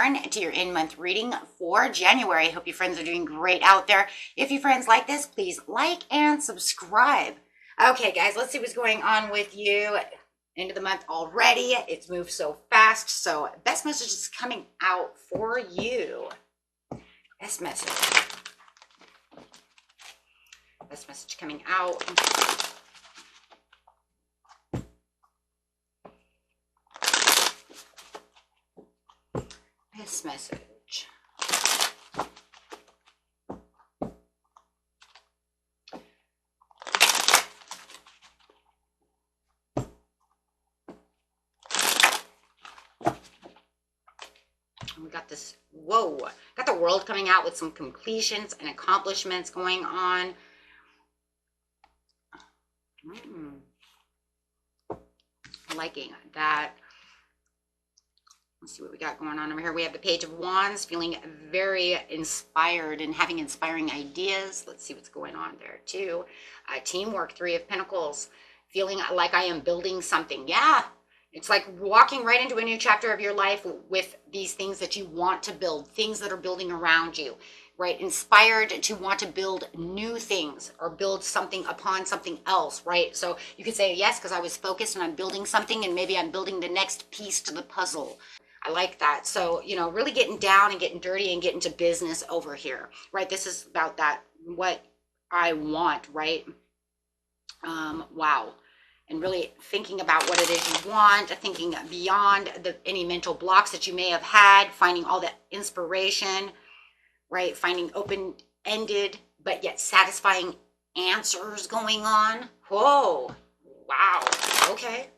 Capricorn, to your in-month reading for January. Hope you friends are doing great out there. If you friends like this, please like and subscribe. Okay, guys, let's see what's going on with you. End of the month already. It's moved so fast. So best message is coming out for you. Best message. Best message coming out. Best message. We got this, whoa, got the world coming out with some completions and accomplishments going on. Liking that. Let's see what we got going on over here. We have the Page of Wands, feeling very inspired and having inspiring ideas. Let's see what's going on there too. Teamwork, Three of Pentacles, feeling like I am building something. Yeah, it's like walking right into a new chapter of your life with these things that you want to build, things that are building around you, right? Inspired to want to build new things or build something upon something else, right? So you could say, yes, because I was focused and I'm building something and maybe I'm building the next piece to the puzzle. I like that. So, you know, really getting down and getting dirty and getting to business over here, right? This is about that, what I want, right? Wow. And really thinking about what it is you want, thinking beyond any mental blocks that you may have had, finding all that inspiration, right? Finding open-ended, but yet satisfying answers going on. Whoa. Wow. Okay.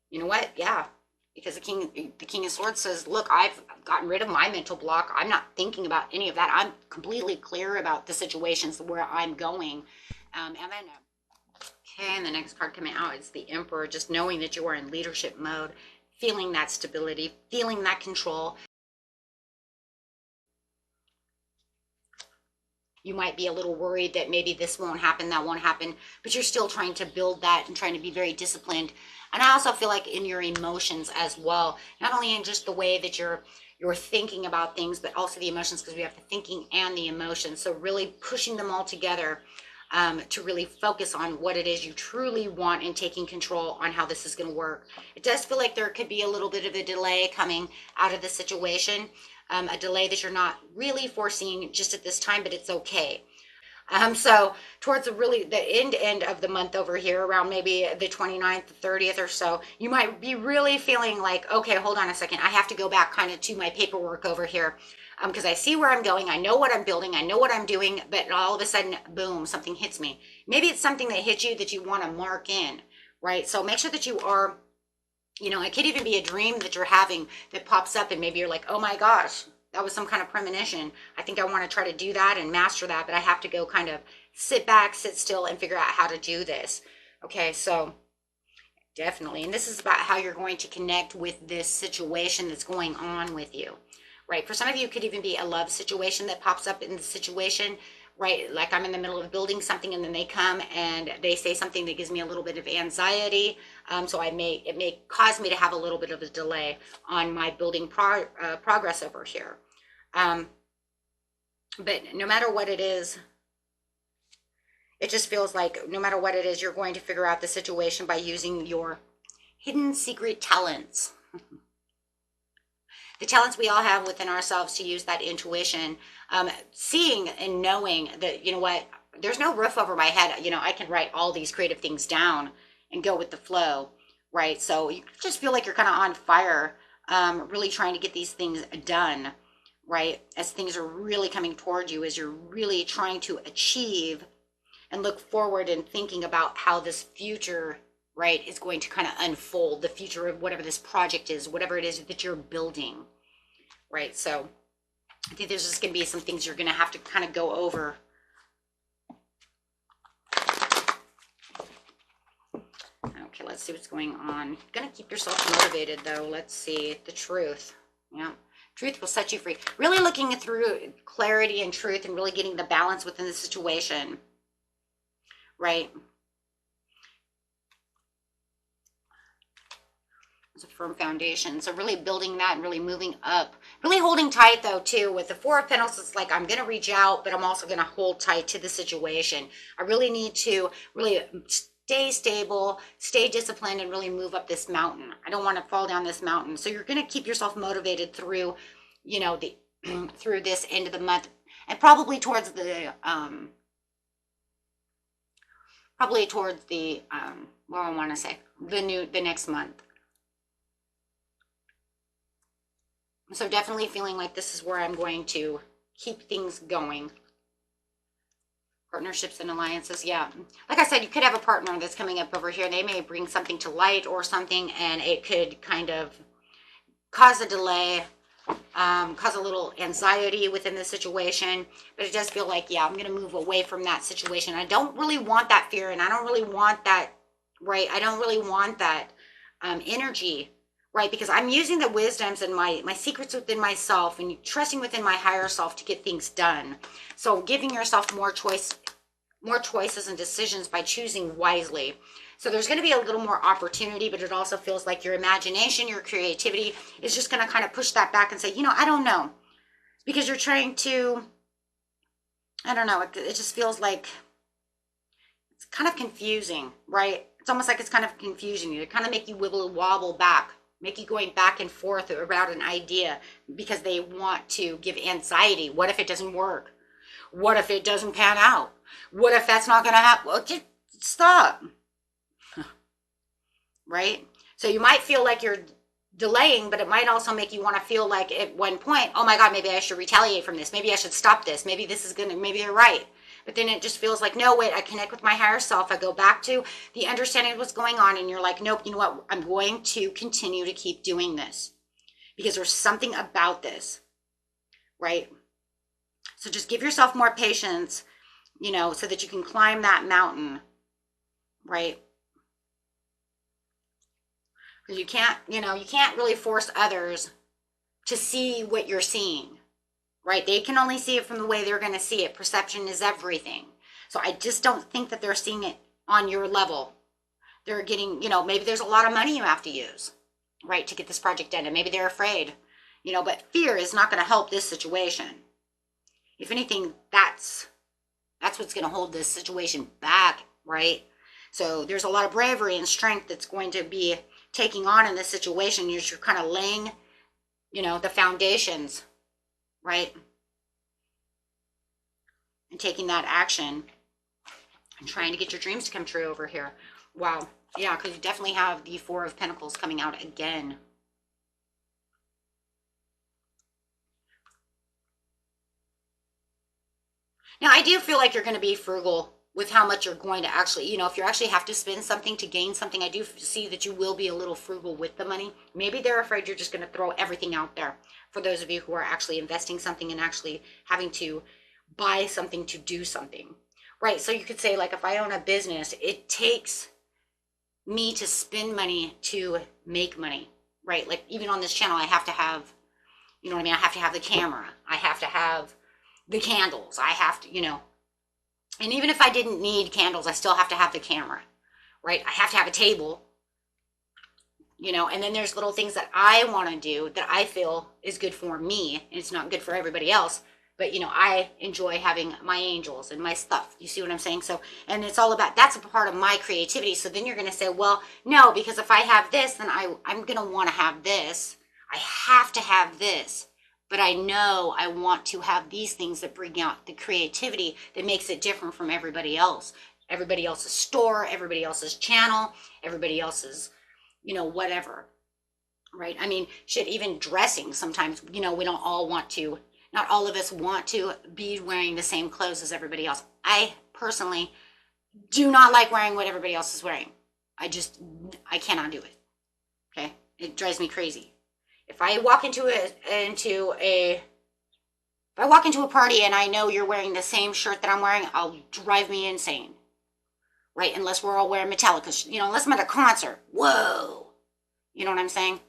You know what? Yeah. Because the King of Swords says, look, I've gotten rid of my mental block. I'm not thinking about any of that. I'm completely clear about the situations where I'm going. And then, okay, and the next card coming out is the Emperor, just knowing that you are in leadership mode, feeling that stability, feeling that control. You might be a little worried that maybe this won't happen, that won't happen, but you're still trying to build that and trying to be very disciplined. And I also feel like in your emotions as well, not only in just the way that you're thinking about things, but also the emotions, because we have the thinking and the emotions. So really pushing them all together to really focus on what it is you truly want and taking control on how this is going to work. It does feel like there could be a little bit of a delay coming out of the situation, a delay that you're not really foreseeing just at this time, but it's okay. So towards the end of the month over here, around maybe the 29th, the 30th or so, you might be really feeling like, okay, hold on a second. I have to go back kind of to my paperwork over here because I see where I'm going. I know what I'm building. I know what I'm doing. But all of a sudden, boom, something hits me. Maybe it's something that hits you that you want to mark in, right? So make sure that you are, you know, it could even be a dream that you're having that pops up and maybe you're like, oh my gosh, that was some kind of premonition. I think I want to try to do that and master that, but I have to go kind of sit back, sit still, and figure out how to do this. Okay, so definitely. And this is about how you're going to connect with this situation that's going on with you, right? For some of you, it could even be a love situation that pops up in the situation, right? Like I'm in the middle of building something and then they come and they say something that gives me a little bit of anxiety. So it may cause me to have a little bit of a delay on my building progress over here. But no matter what it is, it just feels like no matter what it is, you're going to figure out the situation by using your hidden secret talents. The talents we all have within ourselves to use that intuition, seeing and knowing that, you know what, there's no roof over my head. You know, I can write all these creative things down and go with the flow, right? So you just feel like you're kind of on fire, really trying to get these things done, right? As things are really coming toward you, as you're really trying to achieve and look forward and thinking about how this future, right, is going to kind of unfold, the future of whatever this project is, whatever it is that you're building, right? So I think there's just going to be some things you're going to have to kind of go over. Okay, let's see what's going on. You're going to keep yourself motivated, though. Let's see. The truth. Yeah. Truth will set you free. Really looking through clarity and truth and really getting the balance within the situation, right? It's a firm foundation. So really building that and really moving up. Really holding tight though too. With the Four of Pentacles, it's like I'm going to reach out, but I'm also going to hold tight to the situation. I really need to really stay stable, stay disciplined, and really move up this mountain. I don't want to fall down this mountain. So you're going to keep yourself motivated through, you know, the through this end of the month, and probably towards the what I want to say, the next month. So definitely feeling like this is where I'm going to keep things going. Partnerships and alliances, yeah. Like I said, you could have a partner that's coming up over here. They may bring something to light or something, and it could kind of cause a delay, cause a little anxiety within the situation. But it does feel like, yeah, I'm going to move away from that situation. I don't really want that fear, and I don't really want that, right? I don't really want that energy, right? Because I'm using the wisdoms and my secrets within myself and trusting within my higher self to get things done. So giving yourself more choices and decisions by choosing wisely. So there's going to be a little more opportunity, but it also feels like your imagination, your creativity is just going to kind of push that back and say, you know, I don't know. Because you're trying to, I don't know, it just feels like it's kind of confusing, right? It's almost like it's kind of confusing you. It kind of make you wobble back, make you going back and forth about an idea because they want to give anxiety. What if it doesn't work? What if it doesn't pan out? What if that's not going to happen? Well, just stop. Right? So you might feel like you're delaying, but it might also make you want to feel like at one point, oh my God, maybe I should retaliate from this. Maybe I should stop this. Maybe this is maybe they're right. But then it just feels like, no, wait, I connect with my higher self. I go back to the understanding of what's going on. And you're like, nope, you know what? I'm going to continue to keep doing this because there's something about this, right? So just give yourself more patience, you know, so that you can climb that mountain, right? Because you can't, you know, you can't really force others to see what you're seeing, right? They can only see it from the way they're going to see it. Perception is everything. So I just don't think that they're seeing it on your level. They're getting, you know, maybe there's a lot of money you have to use, right, to get this project done. And maybe they're afraid, you know, but fear is not going to help this situation. If anything, that's what's going to hold this situation back, right? So there's a lot of bravery and strength that's going to be taking on in this situation. You're kind of laying, you know, the foundations, right? And taking that action and trying to get your dreams to come true over here. Wow. Yeah, because you definitely have the Four of Pentacles coming out again. Now, I do feel like you're going to be frugal with how much you're going to actually, you know, if you actually have to spend something to gain something, I do see that you will be a little frugal with the money. Maybe they're afraid you're just going to throw everything out there. For those of you who are actually investing something and actually having to buy something to do something, right? So you could say, like, if I own a business, it takes me to spend money to make money, right? Like, even on this channel, I have to have, you know what I mean? I have to have the camera. I have to have the candles. I have to, you know, and even if I didn't need candles, I still have to have the camera, right? I have to have a table, you know, and then there's little things that I want to do that I feel is good for me, and it's not good for everybody else. But, you know, I enjoy having my angels and my stuff. You see what I'm saying? So, and it's all about, that's a part of my creativity. So then you're going to say, well, no, because if I have this, then I'm going to want to have this. I have to have this. But I know I want to have these things that bring out the creativity that makes it different from everybody else. Everybody else's store, everybody else's channel, everybody else's, you know, whatever, right? I mean, shit, even dressing sometimes, you know, we don't all want to, not all of us want to be wearing the same clothes as everybody else. I personally do not like wearing what everybody else is wearing. I cannot do it, okay? It drives me crazy. If I walk into a party and I know you're wearing the same shirt that I'm wearing, I'll drive me insane, right? Unless we're all wearing Metallica, you know, unless I'm at a concert. Whoa. You know what I'm saying?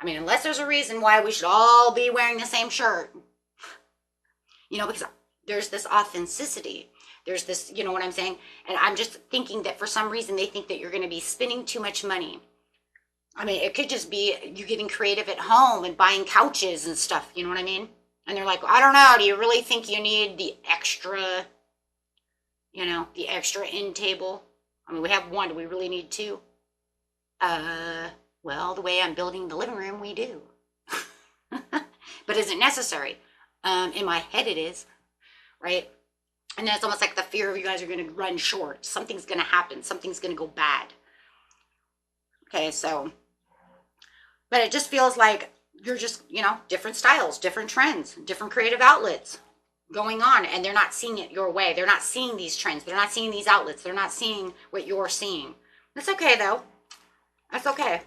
I mean, unless there's a reason why we should all be wearing the same shirt, you know, because there's this authenticity. There's this, you know what I'm saying? And I'm just thinking that for some reason they think that you're going to be spending too much money I mean, it could just be you getting creative at home and buying couches and stuff. You know what I mean? And they're like, I don't know. Do you really think you need the extra, the extra end table? I mean, we have one. Do we really need two? Well, the way I'm building the living room, we do. But is it necessary? In my head, it is, right? And then it's almost like the fear of you guys are going to run short. Something's going to happen. Something's going to go bad. Okay, so, but it just feels like you're just, different styles, different trends, different creative outlets going on, and they're not seeing it your way. They're not seeing these trends. They're not seeing these outlets. They're not seeing what you're seeing. That's okay, though. That's okay.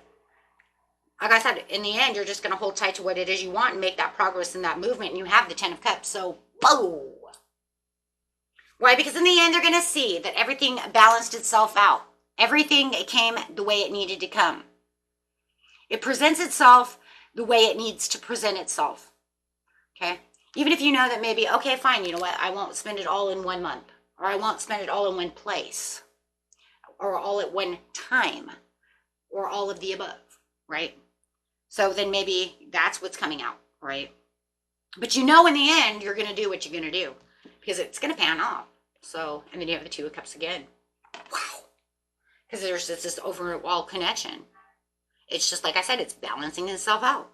Like I said, in the end, you're just going to hold tight to what it is you want and make that progress in that movement, and you have the 10 of Cups, so, whoa. Why? Because in the end, they're going to see that everything balanced itself out. Everything came the way it needed to come. It presents itself the way it needs to present itself. Okay? Even if you know that maybe, okay, fine, you know what? I won't spend it all in 1 month. Or I won't spend it all in one place. Or all at one time. Or all of the above. Right? So then maybe that's what's coming out. Right? But in the end, you're going to do what you're going to do. Because it's going to pan off. So, and then you have the 2 of Cups again. Wow. Because there's this overall connection. It's just, like I said, it's balancing itself out.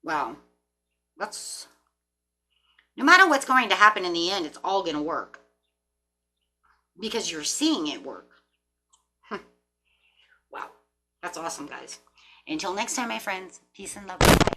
Well, no matter what's going to happen in the end, it's all going to work. Because you're seeing it work. Wow. That's awesome, guys. Until next time, my friends, peace and love. Bye.